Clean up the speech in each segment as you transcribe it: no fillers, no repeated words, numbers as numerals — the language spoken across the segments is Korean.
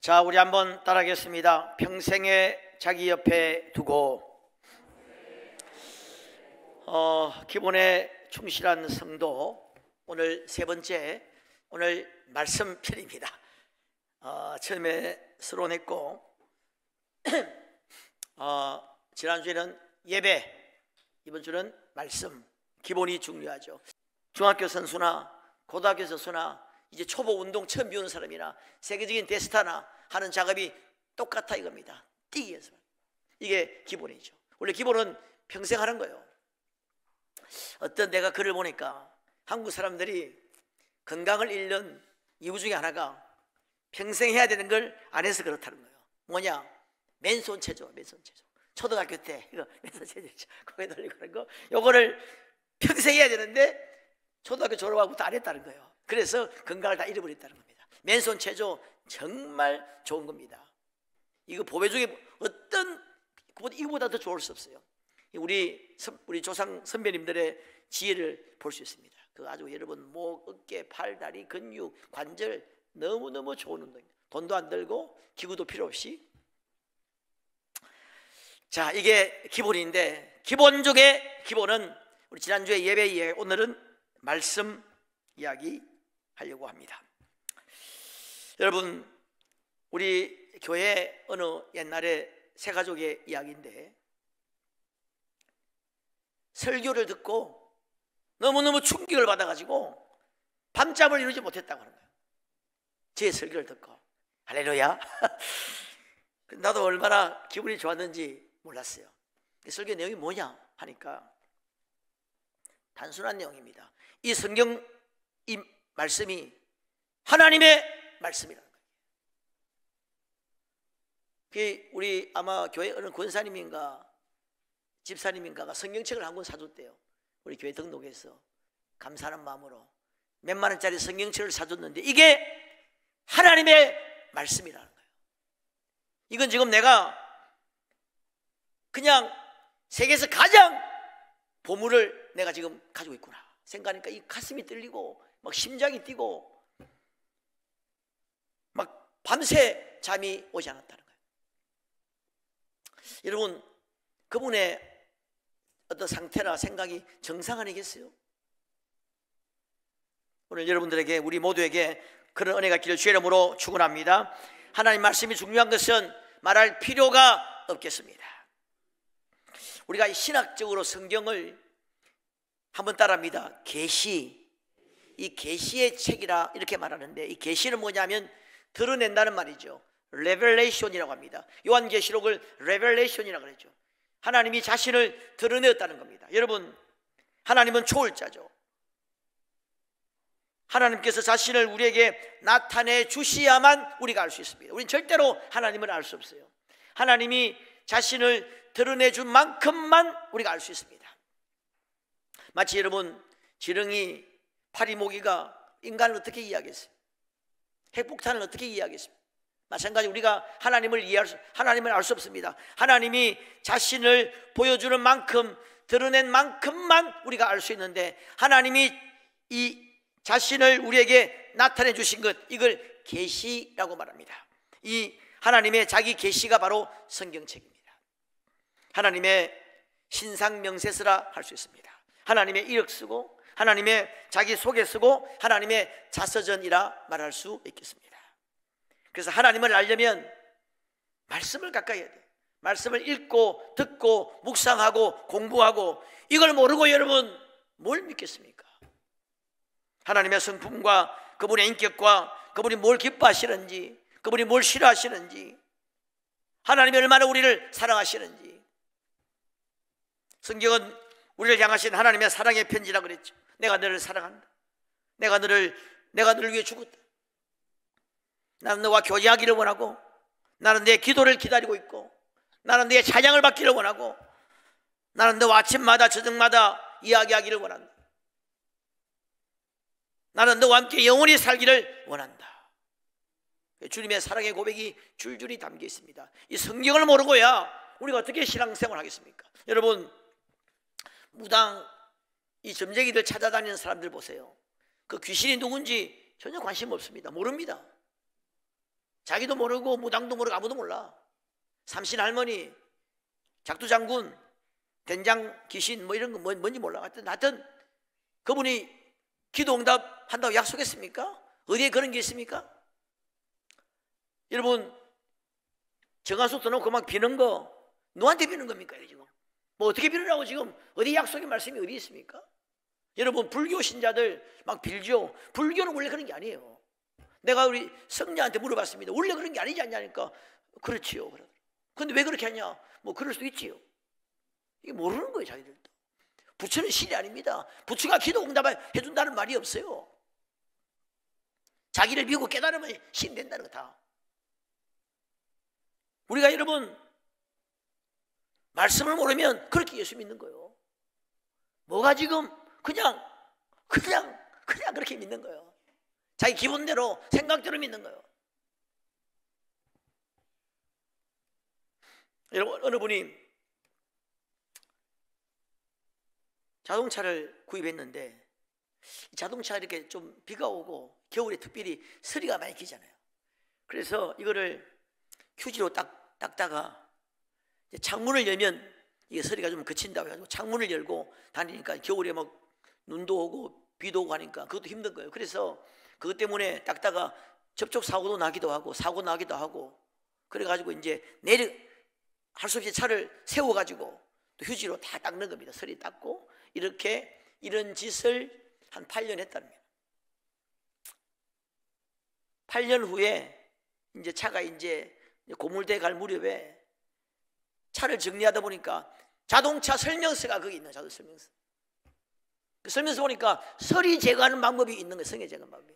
자, 우리 한번 따라하겠습니다. 평생에 자기 옆에 두고. 기본에 충실한 성도, 오늘 세 번째, 오늘 말씀 편입니다. 처음에 서론했고 지난주에는 예배, 이번 주는 말씀. 기본이 중요하죠. 중학교 선수나 고등학교 선수나 이제 초보 운동 처음 배우는 사람이나 세계적인 대스타나 하는 작업이 똑같아 이겁니다. 뛰기 위해서. 이게 기본이죠. 원래 기본은 평생 하는 거예요. 어떤 내가 글을 보니까 한국 사람들이 건강을 잃는 이유 중에 하나가 평생 해야 되는 걸 안 해서 그렇다는 거예요. 뭐냐? 맨손 체조, 맨손 체조. 초등학교 때 이거 맨손 체조, 고개 돌리고 하는 거, 요거를 평생 해야 되는데 초등학교 졸업하고부터 안 했다는 거예요. 그래서 건강을 다 잃어버렸다는 겁니다. 맨손 체조 정말 좋은 겁니다. 이거 보배 중에 어떤 이거보다 더 좋을 수 없어요. 우리 조상 선배님들의 지혜를 볼 수 있습니다. 그 아주 여러분 목, 어깨, 팔, 다리, 근육, 관절 너무너무 좋은 운동입니다. 돈도 안 들고 기구도 필요 없이. 자, 이게 기본인데, 기본 중에 기본은 우리 지난주에 예배 이야기, 오늘은 말씀 이야기 하려고 합니다. 여러분, 우리 교회 어느 옛날에 새 가족의 이야기인데, 설교를 듣고 너무너무 충격을 받아가지고 밤잠을 이루지 못했다고 하는 거예요. 제 설교를 듣고. 할렐루야. 나도 얼마나 기분이 좋았는지 몰랐어요. 설교 내용이 뭐냐 하니까 단순한 내용입니다. 이 성경 이 말씀이 하나님의 말씀이라는 거예요. 우리 아마 교회 어느 권사님인가 집사님인가가 성경책을 한 권 사줬대요. 우리 교회 등록해서 감사하는 마음으로 몇만 원짜리 성경책을 사줬는데 이게 하나님의 말씀이라는 거예요. 이건 지금 내가 그냥 세계에서 가장 보물을 내가 지금 가지고 있구나 생각하니까 이 가슴이 떨리고 막 심장이 뛰고 막 밤새 잠이 오지 않았다는 거예요. 여러분, 그분의 어떤 상태나 생각이 정상 아니겠어요? 오늘 여러분들에게, 우리 모두에게 그런 은혜가 있기를 주의 이름으로 축원합니다. 하나님 말씀이 중요한 것은 말할 필요가 없겠습니다. 우리가 신학적으로 성경을 한번 따라합니다. 계시, 이 계시의 책이라 이렇게 말하는데, 이 계시는 뭐냐면 드러낸다는 말이죠. 레벨레이션이라고 합니다. 요한계시록을 레벨레이션이라고 그랬죠. 하나님이 자신을 드러내었다는 겁니다. 여러분, 하나님은 초월자죠. 하나님께서 자신을 우리에게 나타내 주셔야만 우리가 알 수 있습니다. 우리는 절대로 하나님을 알 수 없어요. 하나님이 자신을 드러내 준 만큼만 우리가 알 수 있습니다. 마치 여러분, 지렁이, 파리모기가 인간을 어떻게 이해하겠어요? 핵폭탄을 어떻게 이해하겠습니까? 마찬가지 우리가 하나님을 알 수 없습니다. 하나님이 자신을 보여주는 만큼, 드러낸 만큼만 우리가 알 수 있는데, 하나님이 이 자신을 우리에게 나타내 주신 것, 이걸 계시라고 말합니다. 이 하나님의 자기 계시가 바로 성경책입니다. 하나님의 신상명세서라 할 수 있습니다. 하나님의 이력서고, 하나님의 자기 소개서고, 하나님의 자서전이라 말할 수 있겠습니다. 그래서 하나님을 알려면 말씀을 가까이 해야 돼요. 말씀을 읽고 듣고 묵상하고 공부하고, 이걸 모르고 여러분 뭘 믿겠습니까? 하나님의 성품과 그분의 인격과 그분이 뭘 기뻐하시는지, 그분이 뭘 싫어하시는지, 하나님이 얼마나 우리를 사랑하시는지. 성경은 우리를 향하신 하나님의 사랑의 편지라 그랬죠. 내가 너를 사랑한다. 내가 너를 위해 죽었다. 나는 너와 교제하기를 원하고, 나는 내 기도를 기다리고 있고, 나는 내 찬양을 받기를 원하고, 나는 너와 아침마다 저녁마다 이야기하기를 원한다. 나는 너와 함께 영원히 살기를 원한다. 주님의 사랑의 고백이 줄줄이 담겨 있습니다. 이 성경을 모르고야 우리가 어떻게 신앙생활을 하겠습니까? 여러분, 무당 이 점쟁이들 찾아다니는 사람들 보세요. 그 귀신이 누군지 전혀 관심 없습니다. 모릅니다. 자기도 모르고 무당도 모르고 아무도 몰라. 삼신 할머니, 작두장군, 된장 귀신 뭐 이런 거 뭔지 몰라. 하여튼 그분이 기도응답 한다고 약속했습니까? 어디에 그런 게 있습니까? 여러분, 정한수 떠놓고 막 비는 거 누구한테 비는 겁니까? 지금 뭐 어떻게 비느라고 지금 어디 약속의 말씀이 어디 있습니까? 여러분, 불교 신자들 막 빌죠. 불교는 원래 그런 게 아니에요. 내가 우리 성녀한테 물어봤습니다. 원래 그런 게 아니지 않냐니까 그렇지요. 그런데 왜 그렇게 하냐? 뭐 그럴 수도 있지요. 이게 모르는 거예요, 자기들도. 부처는 신이 아닙니다. 부처가 기도 응답을 해준다는 말이 없어요. 자기를 비우고 깨달으면 신 된다는 거 다. 우리가 여러분 말씀을 모르면 그렇게 예수 믿는 거예요. 뭐가 지금 그냥 그렇게 믿는 거예요. 자기 기분대로 생각대로 믿는 거예요. 여러분, 어느 분이 자동차를 구입했는데 자동차 이렇게 좀 비가 오고 겨울에 특별히 서리가 많이 끼잖아요. 그래서 이거를 휴지로 닦다가 창문을 열면 이게 서리가 좀 그친다고 해가지고 창문을 열고 다니니까 겨울에 막 눈도 오고 비도 오고 하니까 그것도 힘든 거예요. 그래서 그것 때문에 닦다가 접촉 사고도 나기도 하고 사고 나기도 하고 그래가지고 이제 할 수 없이 차를 세워가지고 또 휴지로 다 닦는 겁니다. 서리 닦고 이런 짓을 한 8년 했다는 거예요. 8년 후에 이제 차가 이제 고물대에 갈 무렵에 차를 정리하다 보니까 자동차 설명서가 거기 있는 자동차 설명서. 그 설명서 보니까 서리 제거하는 방법이 있는 거예요. 성에 제거하는 방법이.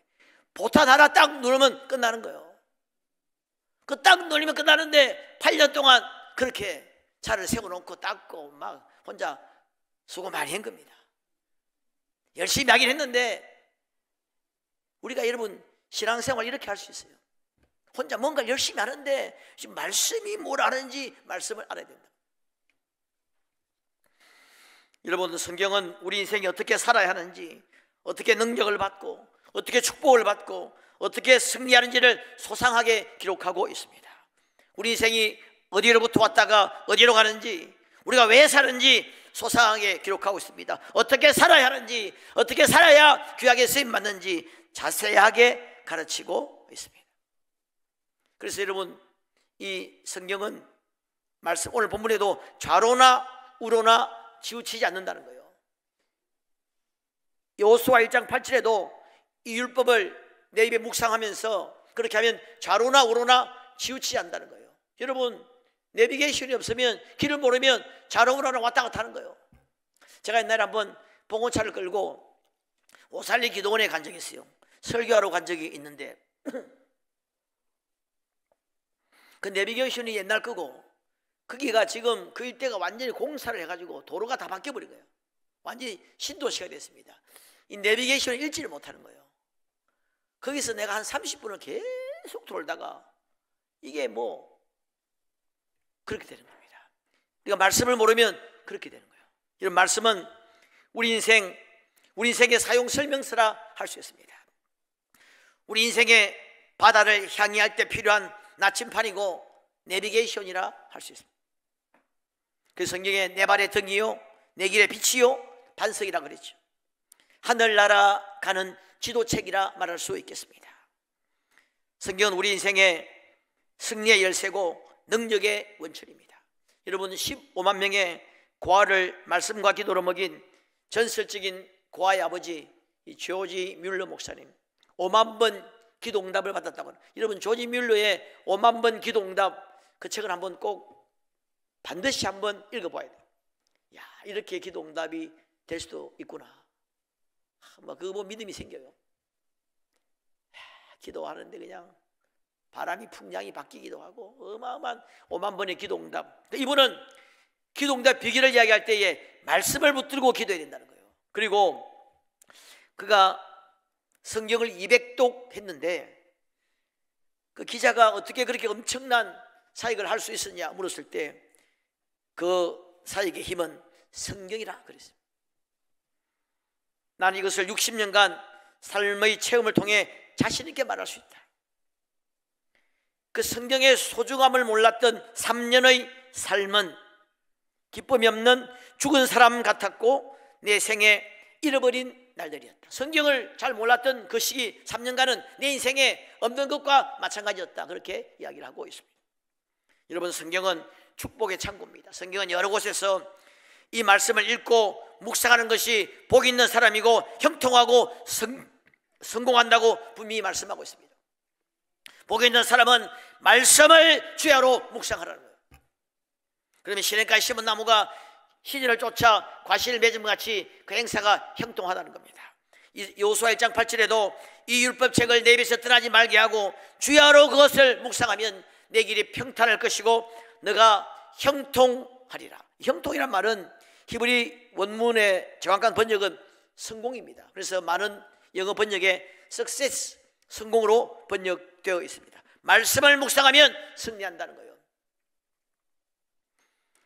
보탄 하나 딱 누르면 끝나는 거예요. 그 딱 누르면 끝나는데 8년 동안 그렇게 차를 세워놓고 닦고 막 혼자 수고 많이 한 겁니다. 열심히 하긴 했는데 우리가 여러분 신앙생활 이렇게 할 수 있어요. 혼자 뭔가를 열심히 하는데 지금 말씀이 뭘 하는지 말씀을 알아야 된다. 여러분, 성경은 우리 인생이 어떻게 살아야 하는지, 어떻게 능력을 받고 어떻게 축복을 받고 어떻게 승리하는지를 소상하게 기록하고 있습니다. 우리 인생이 어디로부터 왔다가 어디로 가는지, 우리가 왜 사는지 소상하게 기록하고 있습니다. 어떻게 살아야 하는지, 어떻게 살아야 귀하게 쓰임 받는지 자세하게 가르치고 있습니다. 그래서 여러분, 이 성경은 말씀 오늘 본문에도 좌로나 우로나 치우치지 않는다는 거예요. 여호수아 1장 8절에도 이 율법을 내 입에 묵상하면서 그렇게 하면 좌로나 우로나 치우치지 않는다는 거예요. 여러분, 내비게이션이 없으면 길을 모르면 좌로 우로나 왔다 갔다 하는 거예요. 제가 옛날에 한번 봉고차를 끌고 오살리 기도원에 간 적이 있어요. 설교하러 간 적이 있는데 그 내비게이션이 옛날 거고 거기가 지금 그 일대가 완전히 공사를 해가지고 도로가 다 바뀌어버린 거예요. 완전히 신도시가 됐습니다. 이 내비게이션을 읽지를 못하는 거예요. 거기서 내가 한 30분을 계속 돌다가 이게 뭐 그렇게 되는 겁니다. 우리가 말씀을 모르면 그렇게 되는 거예요. 이런 말씀은 우리 인생의 사용 설명서라 할 수 있습니다. 우리 인생의 바다를 향해할 때 필요한 나침판이고 내비게이션이라 할 수 있습니다. 그 성경에 내 발의 등이요 내 길의 빛이요 반석이라 그랬죠. 하늘나라 가는 지도책이라 말할 수 있겠습니다. 성경은 우리 인생의 승리의 열쇠고 능력의 원천입니다. 여러분, 15만 명의 고아를 말씀과 기도로 먹인 전설적인 고아의 아버지 이 조지 뮬러 목사님 5만 번 기도응답을 받았다고. 여러분, 조지 뮬러의 5만 번 기도응답 그 책을 한번 꼭 반드시 한번 읽어봐야 돼요. 야, 이렇게 기도응답이 될 수도 있구나. 뭐 믿음이 생겨요. 야, 기도하는데 그냥 바람이 풍랑이 바뀌기도 하고 어마어마한 5만 번의 기도응답. 이분은 기도응답 비결을 이야기할 때에 말씀을 붙들고 기도해야 된다는 거예요. 그리고 그가 성경을 200독 했는데 그 기자가 어떻게 그렇게 엄청난 사역을 할 수 있었냐 물었을 때 그 사역의 힘은 성경이라 그랬어요. 나는 이것을 60년간 삶의 체험을 통해 자신 있게 말할 수 있다. 그 성경의 소중함을 몰랐던 3년의 삶은 기쁨이 없는 죽은 사람 같았고 내 생에 잃어버린 날들이었다. 성경을 잘 몰랐던 그 시기 3년간은 내 인생에 없는 것과 마찬가지였다. 그렇게 이야기를 하고 있습니다. 여러분, 성경은 축복의 창고입니다. 성경은 여러 곳에서 이 말씀을 읽고 묵상하는 것이 복 있는 사람이고 형통하고 성공한다고 분명히 말씀하고 있습니다. 복 있는 사람은 말씀을 주야로 묵상하라는 거예요. 그러면 시냇가에 심은 나무가 시절을 쫓아 과실을 맺은 것 같이 그 행사가 형통하다는 겁니다. 여호수아 1장 8절에도 이 율법책을 내 입에서 떠나지 말게 하고 주야로 그것을 묵상하면 내 길이 평탄할 것이고 너가 형통하리라. 형통이란 말은 히브리 원문의 정확한 번역은 성공입니다. 그래서 많은 영어 번역에 success, 성공으로 번역되어 있습니다. 말씀을 묵상하면 승리한다는 거예요.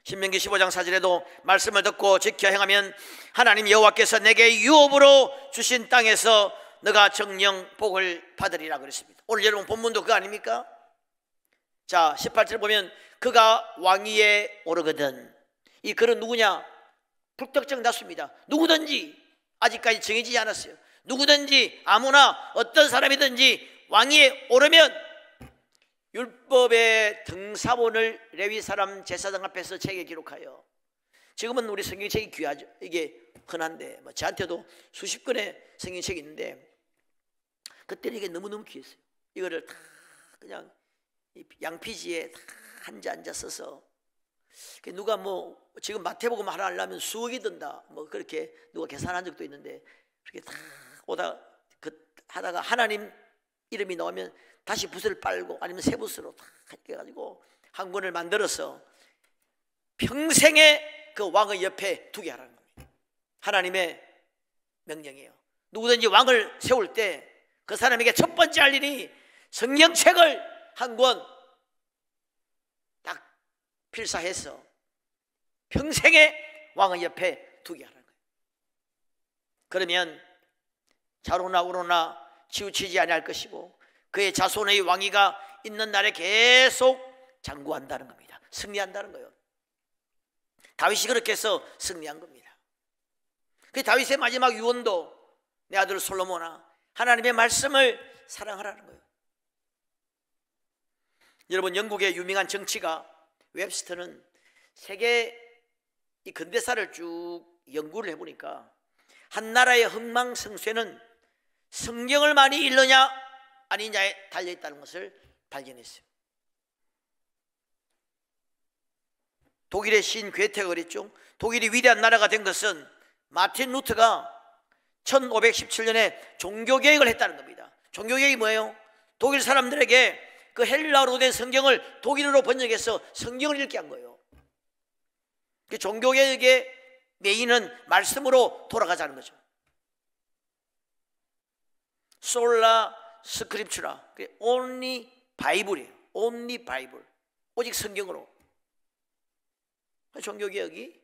신명기 15장 4절에도 말씀을 듣고 지켜 행하면 하나님 여호와께서 내게 유업으로 주신 땅에서 너가 정령 복을 받으리라 그랬습니다. 오늘 여러분 본문도 그거 아닙니까? 자, 18절 보면 그가 왕위에 오르거든. 이 글은 누구냐? 불특정 다수입니다. 누구든지, 아직까지 정해지지 않았어요. 누구든지 아무나 어떤 사람이든지 왕위에 오르면 율법의 등사본을 레위 사람 제사장 앞에서 책에 기록하여, 지금은 우리 성경책이 귀하죠. 이게 흔한데 저한테도 수십 권의 성경책이 있는데 그때는 이게 너무너무 귀했어요. 이거를 다 그냥 양피지에 다 앉아 써서, 누가 뭐 지금 마태복음 하나 하려면 수억이 든다 뭐 그렇게 누가 계산한 적도 있는데, 그렇게 다 오다 하다가 하나님 이름이 나오면 다시 붓을 빨고 아니면 새 붓으로 다 해가지고 한 권을 만들어서 평생에 그 왕의 옆에 두게 하라는 겁니다. 하나님의 명령이에요. 누구든지 왕을 세울 때 그 사람에게 첫 번째 할 일이 성경책을 한 권 딱 필사해서 평생에 왕의 옆에 두게 하라는 거예요. 그러면 좌로나 우로나 치우치지 아니할 것이고 그의 자손의 왕위가 있는 날에 계속 장구한다는 겁니다. 승리한다는 거예요. 다윗이 그렇게 해서 승리한 겁니다. 그 다윗의 마지막 유언도 내 아들 솔로몬아 하나님의 말씀을 사랑하라는 거예요. 여러분, 영국의 유명한 정치가 웹스터는 세계 이 근대사를 쭉 연구를 해보니까 한 나라의 흥망성쇠는 성경을 많이 읽느냐 아니냐에 달려있다는 것을 발견했어요. 독일의 시인 괴테가 그랬죠. 독일이 위대한 나라가 된 것은 마틴 루터가 1517년에 종교개혁을 했다는 겁니다. 종교개혁이 뭐예요? 독일 사람들에게 그 헬라어로 된 성경을 독일어로 번역해서 성경을 읽게 한 거예요. 그 종교개혁의 메인은 말씀으로 돌아가자는 거죠. 솔라 스크립추라, only 바이블이에요. only 바이블, 오직 성경으로. 종교개혁이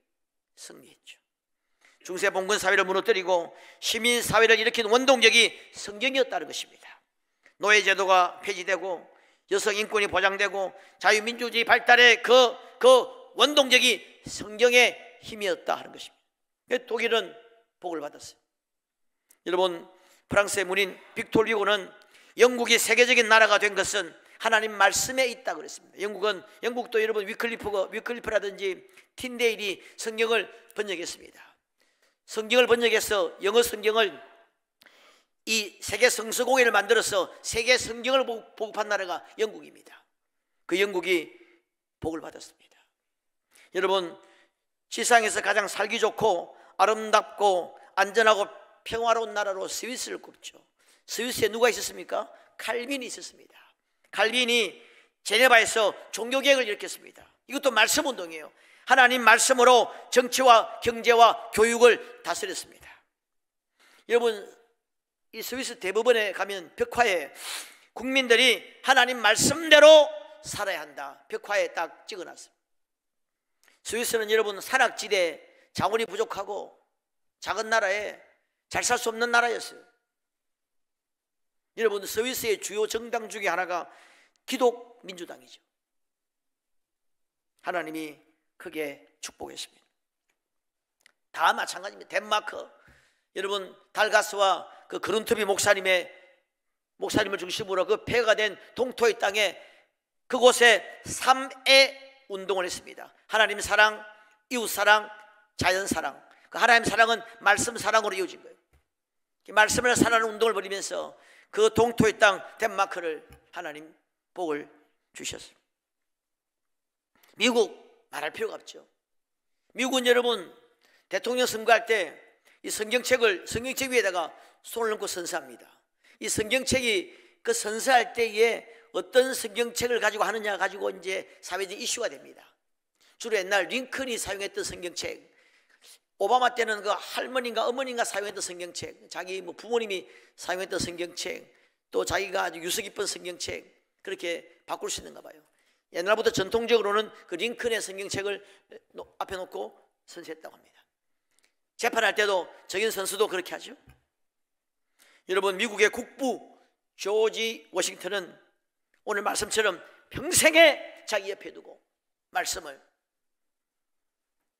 승리했죠. 중세 봉건 사회를 무너뜨리고 시민 사회를 일으킨 원동력이 성경이었다는 것입니다. 노예제도가 폐지되고 여성 인권이 보장되고 자유민주주의 발달의 그 원동력이 성경의 힘이었다 하는 것입니다. 독일은 복을 받았어요. 여러분, 프랑스의 문인 빅토르 휴고는 영국이 세계적인 나라가 된 것은 하나님 말씀에 있다 그랬습니다. 영국도 여러분 위클리프라든지 틴데일이 성경을 번역했습니다. 성경을 번역해서 영어 성경을 이 세계 성서공회를 만들어서 세계 성경을 보급한 나라가 영국입니다. 그 영국이 복을 받았습니다. 여러분, 지상에서 가장 살기 좋고 아름답고 안전하고 평화로운 나라로 스위스를 꼽죠. 스위스에 누가 있었습니까? 칼빈이 있었습니다. 칼빈이 제네바에서 종교개혁을 일으켰습니다. 이것도 말씀운동이에요. 하나님 말씀으로 정치와 경제와 교육을 다스렸습니다. 여러분, 이 스위스 대법원에 가면 벽화에 국민들이 하나님 말씀대로 살아야 한다, 벽화에 딱 찍어놨어요. 스위스는 여러분 산악지대, 자원이 부족하고 작은 나라에 잘 살 수 없는 나라였어요. 여러분, 스위스의 주요 정당 중에 하나가 기독 민주당이죠. 하나님이 크게 축복했습니다. 다 마찬가지입니다. 덴마크, 여러분 달가스와 그 그룬트비 목사님을 중심으로 그 폐허가 된 동토의 땅에 그곳에 3애 운동을 했습니다. 하나님 사랑, 이웃 사랑, 자연 사랑. 그 하나님 사랑은 말씀 사랑으로 이어진 거예요. 말씀을 사랑하는 운동을 벌이면서 그 동토의 땅 덴마크를 하나님 복을 주셨어요. 미국 말할 필요가 없죠. 미국은 여러분 대통령 선거할 때 이 성경책 위에다가 손을 얹고 선서합니다. 이 성경책이 그 선서할 때에 어떤 성경책을 가지고 하느냐 가지고 이제 사회적 이슈가 됩니다. 주로 옛날 링컨이 사용했던 성경책, 오바마 때는 그 할머니인가 어머니인가 사용했던 성경책, 자기 뭐 부모님이 사용했던 성경책, 또 자기가 아주 유서 깊은 성경책, 그렇게 바꿀 수 있는가 봐요. 옛날부터 전통적으로는 그 링컨의 성경책을 앞에 놓고 선서했다고 합니다. 재판할 때도 정인 선수도 그렇게 하죠. 여러분 미국의 국부 조지 워싱턴은 오늘 말씀처럼 평생에 자기 옆에 두고 말씀을,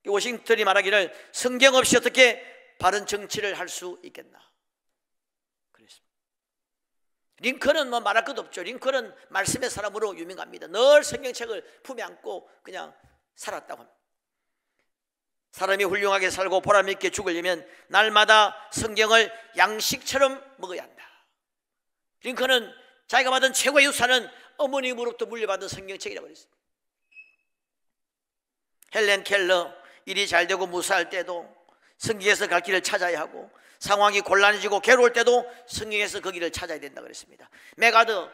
워싱턴이 말하기를 성경 없이 어떻게 바른 정치를 할 수 있겠나 그랬습니다. 링컨은 뭐 말할 것도 없죠. 링컨은 말씀의 사람으로 유명합니다. 늘 성경책을 품에 안고 그냥 살았다고 합니다. 사람이 훌륭하게 살고 보람있게 죽으려면 날마다 성경을 양식처럼 먹어야 한다. 링컨은 자기가 받은 최고의 유산은 어머니로부터 물려받은 성경책이라고 그랬습니다. 헬렌 켈러, 일이 잘 되고 무사할 때도 성경에서 갈 길을 찾아야 하고, 상황이 곤란해지고 괴로울 때도 성경에서 그 길을 찾아야 된다고 그랬습니다. 메가더,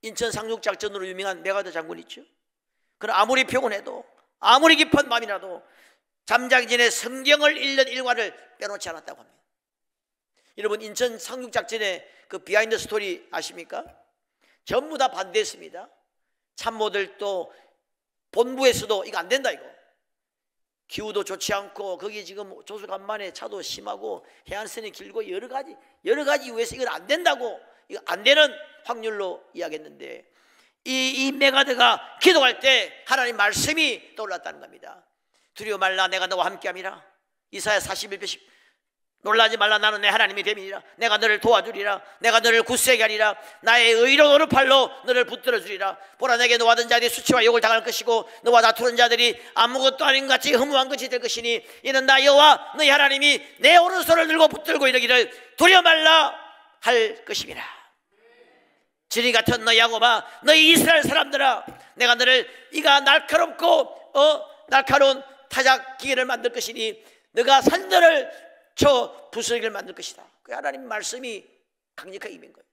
인천 상륙작전으로 유명한 메가더 장군 있죠. 그는 아무리 피곤해도 아무리 깊은 밤이라도 잠자기 전에 성경을 읽는 일과를 빼놓지 않았다고 합니다. 여러분 인천 상륙작전의 그 비하인드 스토리 아십니까? 전부 다 반대했습니다. 참모들도 본부에서도 이거 안 된다, 이거 기후도 좋지 않고 거기 지금 조수간만에 차도 심하고 해안선이 길고 여러 가지 이유에서 이건 안 된다고, 이거 안 되는 확률로 이야기했는데 이 메가드가 기도할 때 하나님 말씀이 떠올랐다는 겁니다. 두려워 말라, 내가 너와 함께함이라. 이사야 41편 놀라지 말라, 나는 내 하나님이 됨이니라. 내가 너를 도와주리라. 내가 너를 굳세게 하리라. 나의 의로운 오른팔로 너를 붙들어 주리라. 보라, 내게 노하던 자들이 수치와 욕을 당할 것이고 너와 다투는 자들이 아무것도 아닌 것 같이 허무한 것이 될 것이니 이는 나 여호와 너희 하나님이 내 오른손을 들고 붙들고 이르기를 두려워 말라 할 것임이라. 지리 같은 너희 야곱아, 너희 이스라엘 사람들아, 내가 너를 이가 날카롭고 날카로운 타작 기계를 만들 것이니 너가 산들을 쳐 부스러기를 만들 것이다. 그 하나님 말씀이 강력하게 임한 거예요.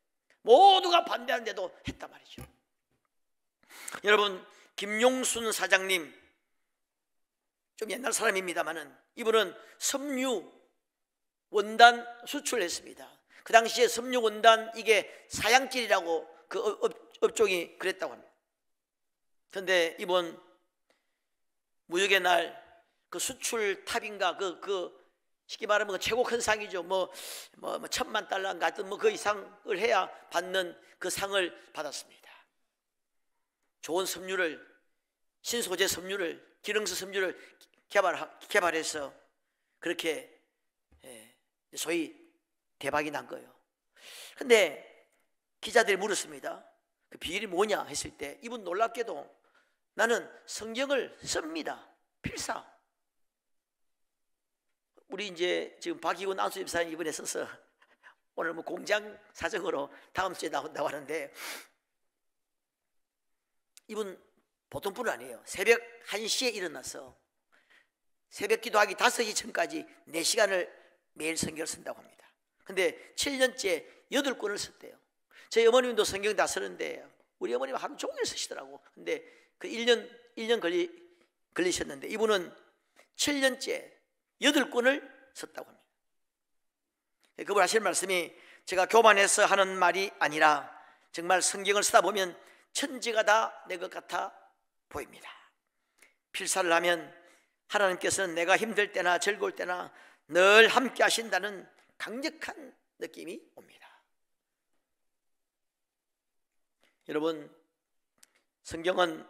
모두가 반대하는데도 했단 말이죠. 여러분 김용순 사장님, 좀 옛날 사람입니다만은 이분은 섬유 원단 수출했습니다. 그 당시에 섬유 원단 이게 사양길이라고 그 업종이 그랬다고 합니다. 그런데 이번 무역의 날 그 수출 탑인가 쉽게 말하면 그 최고 큰 상이죠. 뭐 $10,000,000 같은 뭐 그 이상을 해야 받는 그 상을 받았습니다. 좋은 섬유를, 신소재 섬유를, 기능성 섬유를 개발해서 그렇게 소위 대박이 난 거예요. 근데 기자들이 물었습니다. 그 비결이 뭐냐 했을 때 이분 놀랍게도 나는 성경을 씁니다. 필사. 우리 이제 지금 박희훈 안수 집사님 이번에 써서 오늘 뭐 공장 사정으로 다음 주에 나온다고 하는데 이분 보통 분은 아니에요. 새벽 1시에 일어나서 새벽 기도하기 5시 전까지 4시간을 매일 성경을 쓴다고 합니다. 근데 7년째 8권을 썼대요. 저희 어머님도 성경 다 쓰는데 우리 어머님은 하루 종일 쓰시더라고. 근데 그 1년 걸리셨는데 이분은 7년째 8권을 썼다고 합니다. 그분 하실 말씀이 제가 교만해서 하는 말이 아니라 정말 성경을 쓰다 보면 천지가 다 내 것 같아 보입니다. 필사를 하면 하나님께서는 내가 힘들 때나 즐거울 때나 늘 함께 하신다는 강력한 느낌이 옵니다. 여러분 성경은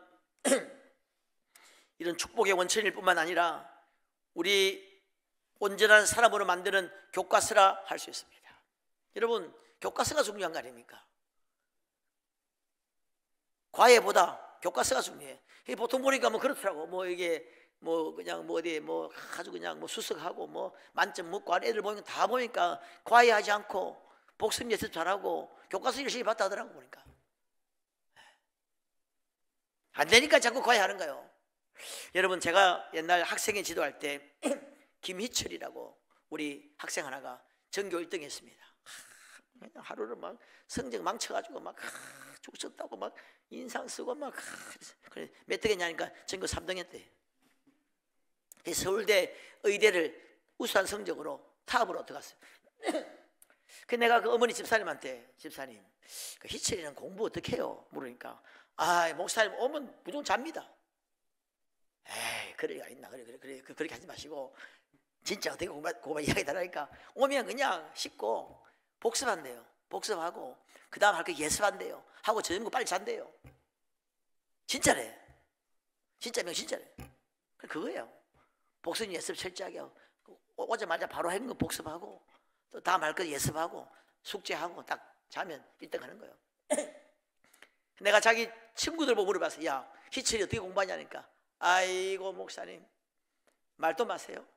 이런 축복의 원천일 뿐만 아니라 우리 온전한 사람으로 만드는 교과서라 할 수 있습니다. 여러분, 교과서가 중요한 거 아닙니까? 과외보다 교과서가 중요해. 보통 보니까 뭐 그렇더라고. 뭐 이게 뭐 그냥 뭐 어디 뭐 아주 그냥 뭐 수석하고 뭐 만점 먹고 한 애들 보니까 다 보니까 과외하지 않고 복습 예습 잘하고 교과서 열심히 봤다 하더라고. 보니까 안 되니까 자꾸 과외하는 거예요. 여러분, 제가 옛날 학생회 지도할 때 김희철이라고 우리 학생 하나가 전교 1등 했습니다. 하루를 막 성적 망쳐가지고 막 죽었다고 막 인상 쓰고 막 몇 등 했냐니까 전교 3등 했대. 서울대 의대를 우수한 성적으로 탑으로 들어갔어요. 그 내가 그 어머니 집사님한테, 집사님 그 희철이는 공부 어떻게 해요? 물으니까 목사님 오면 무조건 잡니다. 에이, 그럴 리가 있나? 그렇게 하지 마시고 진짜 어떻게 공부 이야기 달라니까 오면 그냥 씻고 복습한대요. 복습하고 그 다음 할 거 예습한대요. 하고 저녁 빨리 잔대요. 진짜래. 진짜면 진짜래. 그거예요. 복습 예습 철저하게 오자마자 바로 하는 거 복습하고 또 다음 할 거 예습하고 숙제하고 딱 자면 1등 하는 거예요. 내가 자기 친구들 보고 물어봤어요. 야, 희철이 어떻게 공부하냐니까 아이고 목사님 말도 마세요.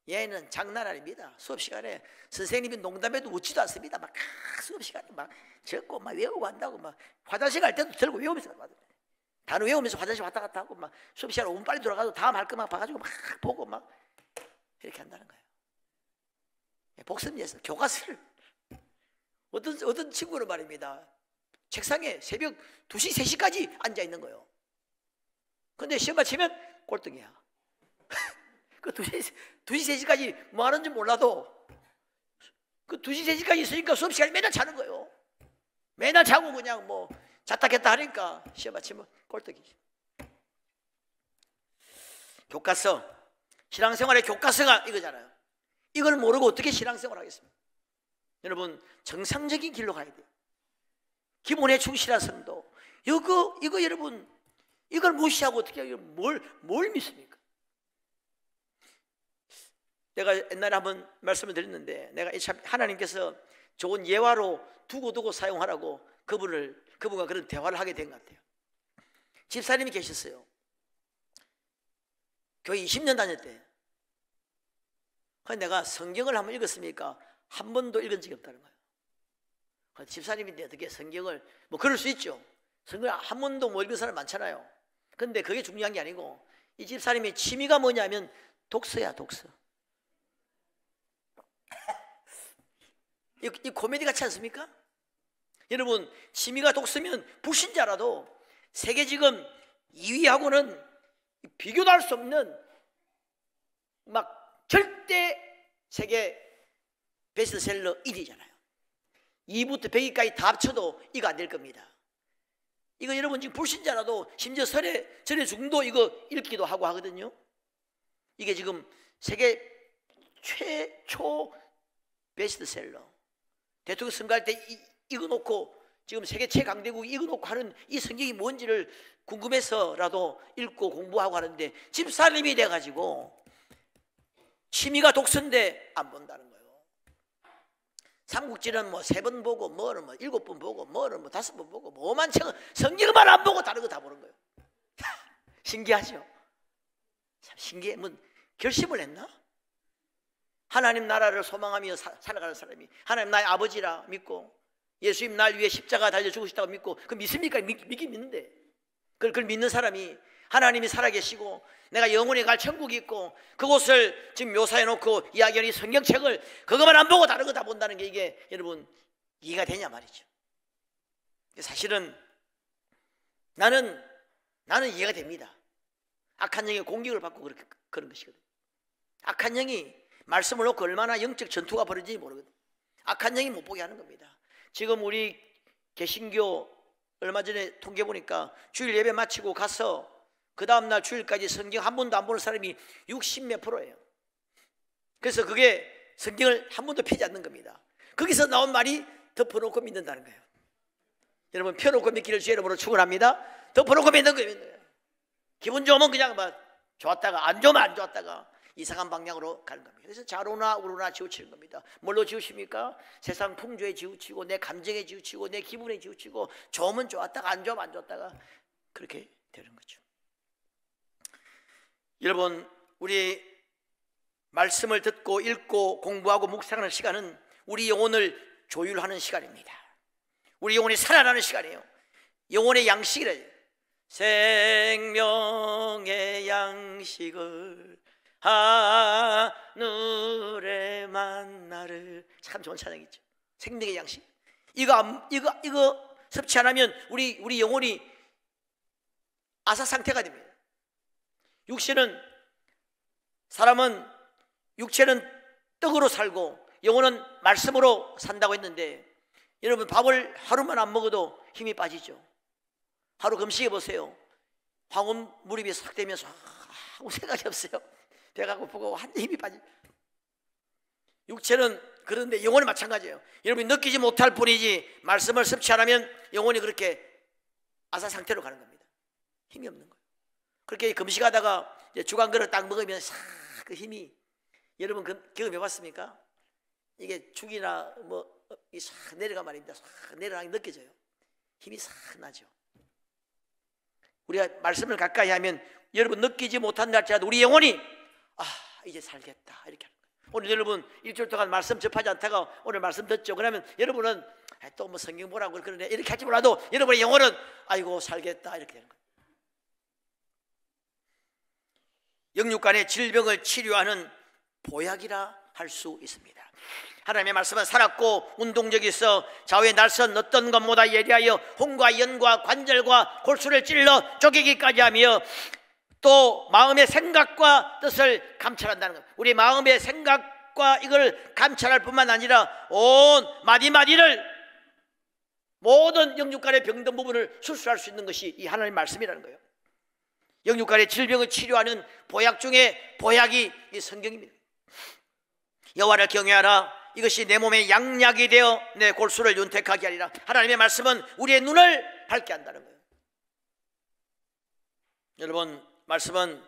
얘는 장난 아닙니다. 수업 시간에 선생님이 농담해도 웃지도 않습니다. 막 수업 시간에 막 적고 막 외우고 한다고 막 화장실 갈 때도 들고 외우면서 단어 외우면서 화장실 왔다 갔다 하고 막 수업 시간 5분 빨리 돌아가도 다음 할 것만 봐가지고 막 보고 막 이렇게 한다는 거예요. 복습 예습 교과서를 어떤 친구는 말입니다. 책상에 새벽 2시, 3시까지 앉아 있는 거예요. 근데 시험 마치면 꼴등이야. 그 2시, 3시까지 뭐 하는지 몰라도 그 2시, 3시까지 있으니까 수업 시간에 맨날 자는 거예요. 맨날 자고 그냥 뭐 잤다 깼다 하니까 시험 마치면 꼴등이지. 교과서, 신앙생활의 교과서가 이거잖아요. 이걸 모르고 어떻게 신앙생활 하겠습니까? 여러분, 정상적인 길로 가야 돼요. 기본에 충실한 성도. 이거 여러분, 이걸 무시하고 어떻게 뭘 믿습니까? 내가 옛날에 한번 말씀을 드렸는데, 내가 참 하나님께서 좋은 예화로 두고 사용하라고 그분과 그런 대화를 하게 된 것 같아요. 집사님이 계셨어요. 교회 20년 다녔대. 그래서 내가 성경을 한번 읽었으니까 한 번도 읽은 적이 없다는 거예요. 집사님인데 어떻게 성경을, 뭐 그럴 수 있죠. 성경을 한 번도 못 읽은 사람 많잖아요. 근데 그게 중요한 게 아니고 이 집사님의 취미가 뭐냐면 독서야, 독서. 이 코미디 같지 않습니까? 여러분, 취미가 독서면 불신자라도 세계 지금 2위하고는 비교도 할 수 없는 막 절대 세계 베스트셀러 1위잖아요. 2부터 100위까지 다 합쳐도 이거 안 될 겁니다. 이거 여러분 지금 불신자라도 심지어 절에 중도 이거 읽기도 하고 하거든요. 이게 지금 세계 최초 베스트셀러. 대통령 선거할 때 이거 놓고 지금 세계 최강대국이 이거 놓고 하는 이 성경이 뭔지를 궁금해서라도 읽고 공부하고 하는데 집사님이 돼가지고 취미가 독서인데 안 본다는 거예요. 삼국지는 뭐 3번 보고 뭐는 뭐 7번 보고 뭐는 뭐 5번 보고 뭐만 쳐 성경만 안 보고 다른 거 다 보는 거예요. 신기하죠? 참 신기해. 뭐 결심을 했나? 하나님 나라를 소망하며 살아가는 사람이 하나님 나의 아버지라 믿고 예수님 날 위해 십자가 달려 죽으셨다고 믿고 그 믿습니까? 믿긴 믿는데 그걸 믿는 사람이 하나님이 살아계시고 내가 영원히 갈 천국이 있고 그곳을 지금 묘사해놓고 이야기하는 이 성경책을 그것만 안 보고 다른 거 다 본다는 게 이게 여러분 이해가 되냐 말이죠. 사실은 나는 이해가 됩니다. 악한 영의 공격을 받고 그런 것이거든요. 악한 영이 말씀을 놓고 얼마나 영적 전투가 벌어지는지 모르거든요. 악한 영이 못 보게 하는 겁니다. 지금 우리 개신교 얼마 전에 통계 보니까 주일 예배 마치고 가서 그 다음날 주일까지 성경 한 번도 안 보는 사람이 60몇 %예요. 그래서 그게 성경을 한 번도 펴지 않는 겁니다. 거기서 나온 말이 덮어놓고 믿는다는 거예요. 여러분, 펴놓고 믿기를 주의 이름으로 축원합니다. 덮어놓고 믿는 거예요. 기분 좋으면 그냥 막 좋았다가 안 좋으면 안 좋았다가 이상한 방향으로 가는 겁니다. 그래서 좌로나 우로나 지우치는 겁니다. 뭘로 지우십니까? 세상 풍조에 지우치고 내 감정에 지우치고 내 기분에 지우치고 좋으면 좋았다가 안 좋으면 안 좋았다가 그렇게 되는 거죠. 여러분, 우리 말씀을 듣고 읽고 공부하고 묵상하는 시간은 우리 영혼을 조율하는 시간입니다. 우리 영혼이 살아나는 시간이에요. 영혼의 양식이래요. 생명의 양식을 하늘의 만나를. 참 좋은 찬양이죠. 생명의 양식. 이거 섭취 안 하면 우리 영혼이 아사 상태가 됩니다. 사람은 육체는 떡으로 살고 영혼은 말씀으로 산다고 했는데, 여러분, 밥을 하루만 안 먹어도 힘이 빠지죠. 하루 금식해 보세요. 황혼 무릎이 싹 되면서 아무 생각이 없어요. 배가 고프고 완전 힘이 빠지죠. 육체는 그런데 영혼이 마찬가지예요. 여러분이 느끼지 못할 뿐이지 말씀을 섭취 안 하면 영혼이 그렇게 아사 상태로 가는 겁니다. 힘이 없는 거예요. 그렇게 금식하다가 죽 한 그릇 딱 먹으면 싹 그 힘이, 여러분 경험해 봤습니까? 이게 죽이나 싹 내려가 말입니다. 싹 내려가는 게 느껴져요. 힘이 싹 나죠. 우리가 말씀을 가까이 하면 여러분 느끼지 못한다 할지라도 우리 영혼이 이제 살겠다 이렇게 하는 거예요. 오늘 여러분 일주일 동안 말씀 접하지 않다가 오늘 말씀 듣죠. 그러면 여러분은 또 뭐 성경 보라고 그러네 이렇게 할지 몰라도 여러분의 영혼은 아이고 살겠다 이렇게 되는 거예요. 영육간의 질병을 치료하는 보약이라 할 수 있습니다. 하나님의 말씀은 살았고 운동력이 있어 좌우의 날선 어떤 것보다 예리하여 혼과 연과 관절과 골수를 찔러 쪼개기까지 하며 또 마음의 생각과 뜻을 감찰한다는 것. 우리 마음의 생각과 이걸 감찰할 뿐만 아니라 온 마디마디를, 모든 영육간의 병든 부분을 수술할 수 있는 것이 이 하나님의 말씀이라는 거예요. 영육간의 질병을 치료하는 보약 중에 보약이 이 성경입니다. 여호와를 경외하라. 이것이 내 몸의 양약이 되어 내 골수를 윤택하게 하리라. 하나님의 말씀은 우리의 눈을 밝게 한다는 거예요. 여러분, 말씀은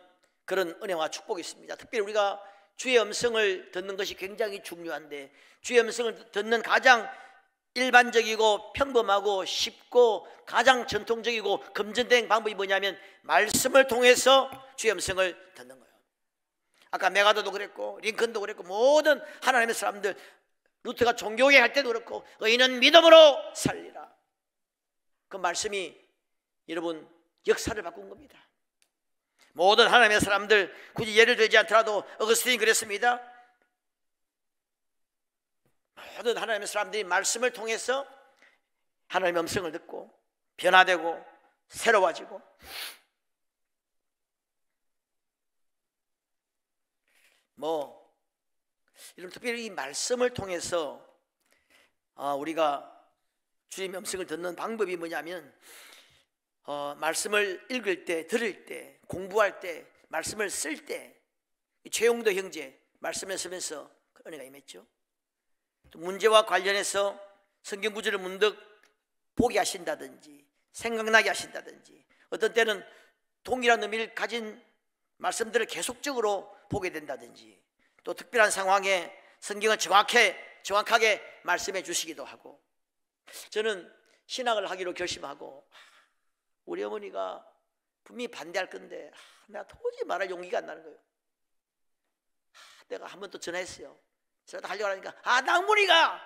그런 은혜와 축복이 있습니다. 특별히 우리가 주의 음성을 듣는 것이 굉장히 중요한데, 주의 음성을 듣는 가장 일반적이고 평범하고 쉽고 가장 전통적이고 금전된 방법이 뭐냐면 말씀을 통해서 주의 음성을 듣는 거예요. 아까 메가더도 그랬고 링컨도 그랬고 모든 하나님의 사람들, 루터가 종교회 할 때도 그렇고 의인은 믿음으로 살리라. 그 말씀이 여러분 역사를 바꾼 겁니다. 모든 하나님의 사람들, 굳이 예를 들지 않더라도 어거스틴이 그랬습니다. 모든 하나님의 사람들이 말씀을 통해서 하나님의 음성을 듣고 변화되고 새로워지고, 이런 특별히 이 말씀을 통해서 우리가 주님의 음성을 듣는 방법이 뭐냐면 말씀을 읽을 때, 들을 때, 공부할 때, 말씀을 쓸 때, 최용도 형제 말씀을 쓰면서 그 은혜가 임했죠. 또 문제와 관련해서 성경 구절을 문득 보게 하신다든지 생각나게 하신다든지, 어떤 때는 동일한 의미를 가진 말씀들을 계속적으로 보게 된다든지, 또 특별한 상황에 성경을 정확하게 말씀해 주시기도 하고. 저는 신학을 하기로 결심하고 우리 어머니가 분명히 반대할 건데 내가 도저히 말할 용기가 안 나는 거예요. 내가 한 번 또 전화했어요. 전화 하려고 하니까 낭문이가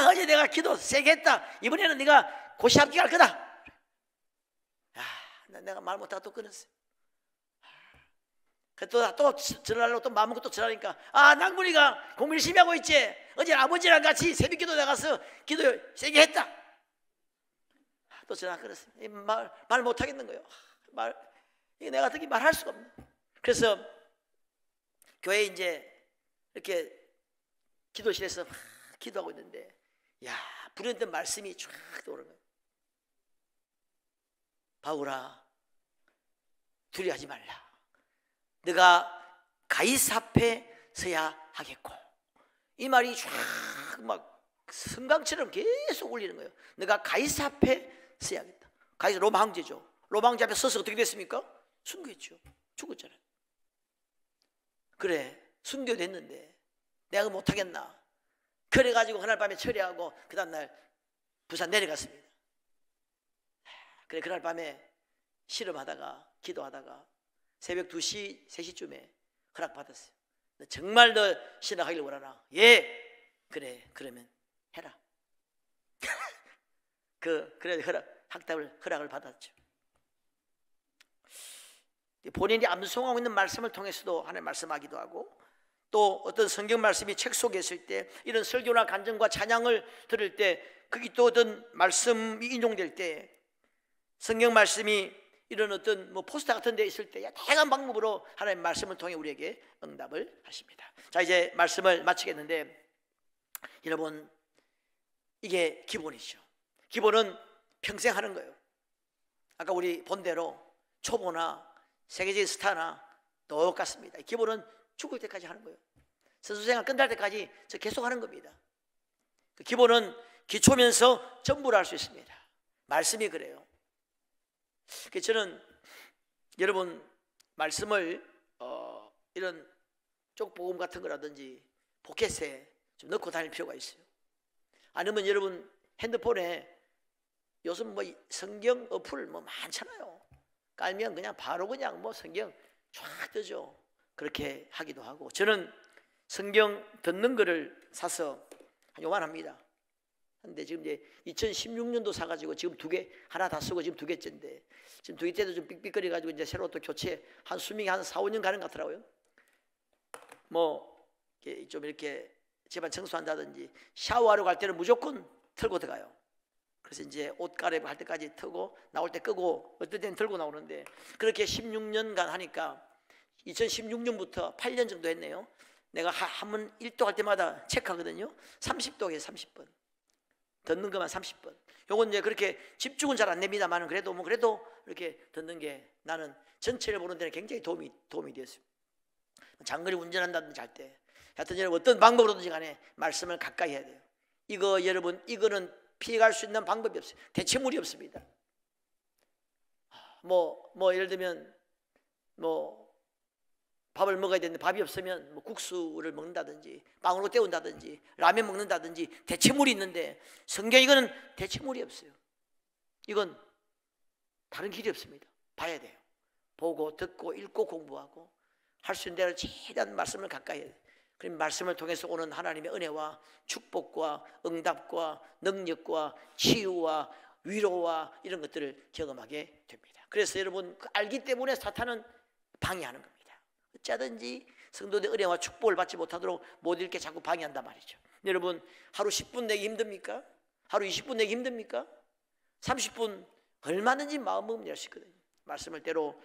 어제 내가 기도 세게 했다. 이번에는 네가 고시 합격할 거다. 내가 말 못하고 또 끊었어요. 또 전화하려고 또 마음 먹고 또 전화하니까 낭문이가 공부 열심히 하고 있지. 어제 아버지랑 같이 새벽 기도 나가서 기도 세게 했다. 또 전화 끊었어요. 말 못하겠는 거예요. 이게 내가 어떻게 말할 수가 없네. 그래서 교회 이제 이렇게 기도실에서 기도하고 있는데 불현듯 말씀이 쫙 떠오르는 거예요. 바울아, 두려워하지 말라. 네가 가이사 앞에 서야 하겠고. 이 말이 쫙 막 성강처럼 계속 울리는 거예요. 내가 가이사 앞에 서야겠다. 가이사 로마 황제죠. 로마 황제 앞에 서서 어떻게 됐습니까? 순교했죠. 죽었잖아요. 그래, 순교됐는데 내가 못하겠나? 그래가지고 그날 밤에 철회하고 그 다음날 부산 내려갔습니다. 그래, 그날 밤에 실험하다가 기도하다가 새벽 2시, 3시쯤에 허락받았어요. 너 정말 너 신학하기를 원하나? 예. 그래, 그러면 해라. 그래 허락을 받았죠. 본인이 암송하고 있는 말씀을 통해서도 하나님 말씀하기도 하고, 또 어떤 성경 말씀이 책 속에 있을 때, 이런 설교나 간증과 찬양을 들을 때, 거기 또 어떤 말씀이 인용될 때, 성경 말씀이 이런 어떤 포스터 같은 데 있을 때 다양한 방법으로 하나님 말씀을 통해 우리에게 응답을 하십니다. 자, 이제 말씀을 마치겠는데, 여러분, 이게 기본이죠. 기본은 평생 하는 거예요. 아까 우리 본 대로 초보나 세계적인 스타나 똑같습니다. 기본은 죽을 때까지 하는 거예요. 선수생활 끝날 때까지 계속 하는 겁니다. 그 기본은 기초면서 전부를 할 수 있습니다. 말씀이 그래요. 저는 여러분 말씀을 이런 쪽복음 같은 거라든지 포켓에 좀 넣고 다닐 필요가 있어요. 아니면 여러분 핸드폰에 요즘 성경 어플 많잖아요. 깔면 그냥 바로 그냥 성경 쫙 뜨죠. 그렇게 하기도 하고, 저는 성경 듣는 거를 사서 요만합니다. 근데 지금 이제 2016년도 사가지고 지금 2개, 하나 다 쓰고 지금 2개째인데, 지금 2개째도 좀 삑삑거려 가지고 이제 새로 또 교체, 한 수명이 한 4, 5년 가는 것 같더라고요. 좀 이렇게 집안 청소한다든지 샤워하러 갈 때는 무조건 틀고 들어가요. 그래서 이제 옷 갈아입고 할 때까지 트고 나올 때 끄고 어떨 때는 들고 나오는데, 그렇게 16년간 하니까 2016년부터 8년 정도 했네요. 내가 한 번 1도 할 때마다 체크하거든요. 30도에 30번 듣는 것만 30번. 요건 이제 그렇게 집중은 잘 안 됩니다만, 그래도 이렇게 듣는 게 나는 전체를 보는 데는 굉장히 도움이 되었어요. 장거리 운전한다든지 할 때, 하여튼 여러분 어떤 방법으로든지 간에 말씀을 가까이 해야 돼요. 여러분, 이거는 피해갈 수 있는 방법이 없어요. 대체물이 없습니다. 예를 들면 밥을 먹어야 되는데 밥이 없으면 국수를 먹는다든지 빵으로 때운다든지 라면 먹는다든지 대체물이 있는데, 성경 이거는 대체물이 없어요. 이건 다른 길이 없습니다. 봐야 돼요. 보고 듣고 읽고 공부하고 할 수 있는 대로 최대한 말씀을 가까이 해야 돼요. 그럼 말씀을 통해서 오는 하나님의 은혜와 축복과 응답과 능력과 치유와 위로와 이런 것들을 경험하게 됩니다. 그래서 여러분, 알기 때문에 사탄은 방해하는 겁니다. 어쩌든지 성도들의 은혜와 축복을 받지 못하도록 못 읽게 자꾸 방해한단 말이죠. 여러분, 하루 10분 내기 힘듭니까? 하루 20분 내기 힘듭니까? 30분 얼마든지 마음먹으면 낼 수 있거든요. 말씀을 때로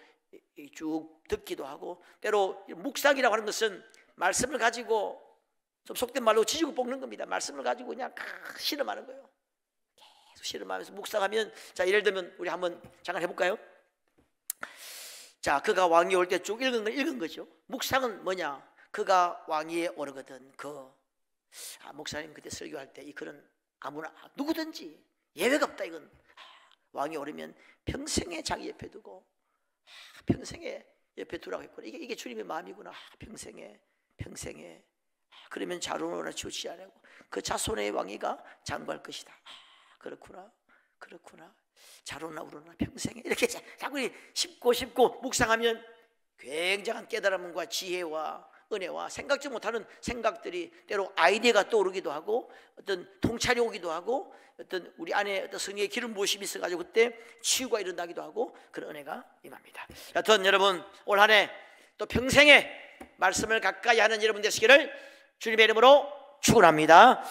쭉 듣기도 하고, 때로 묵상이라고 하는 것은 말씀을 가지고 좀 속된 말로 지지고 볶는 겁니다. 말씀을 가지고 그냥 실험하는 거예요. 계속 실험하면서 묵상하면, 자, 예를 들면 우리 한번 잠깐 해볼까요? 자, 그가 왕위에 올 때 쭉 읽은 거죠. 묵상은 뭐냐? 그가 왕위에 오르거든. 목사님 그때 설교할 때 이 글은 아무나 누구든지 예외가 없다. 이건 왕위에 오르면 평생에 자기 옆에 두고 평생에 옆에 두라고 했구나. 이게 주님의 마음이구나. 평생에 그러면 자손을 치우치 않고 그 자손의 왕위가 장구할 것이다. 그렇구나. 자로나 우러나 평생에 이렇게 자꾸 쉽고 묵상하면 굉장한 깨달음과 지혜와 은혜와 생각지 못하는 생각들이, 때로 아이디어가 떠오르기도 하고, 어떤 통찰이 오기도 하고, 어떤 우리 안에 어떤 성령의 기름 부으심이 있어가지고 그때 치유가 일어나기도 하고, 그런 은혜가 임합니다. 여튼 여러분, 올 한 해 또 평생에 말씀을 가까이 하는 여러분 되시기를 주님의 이름으로 축원합니다.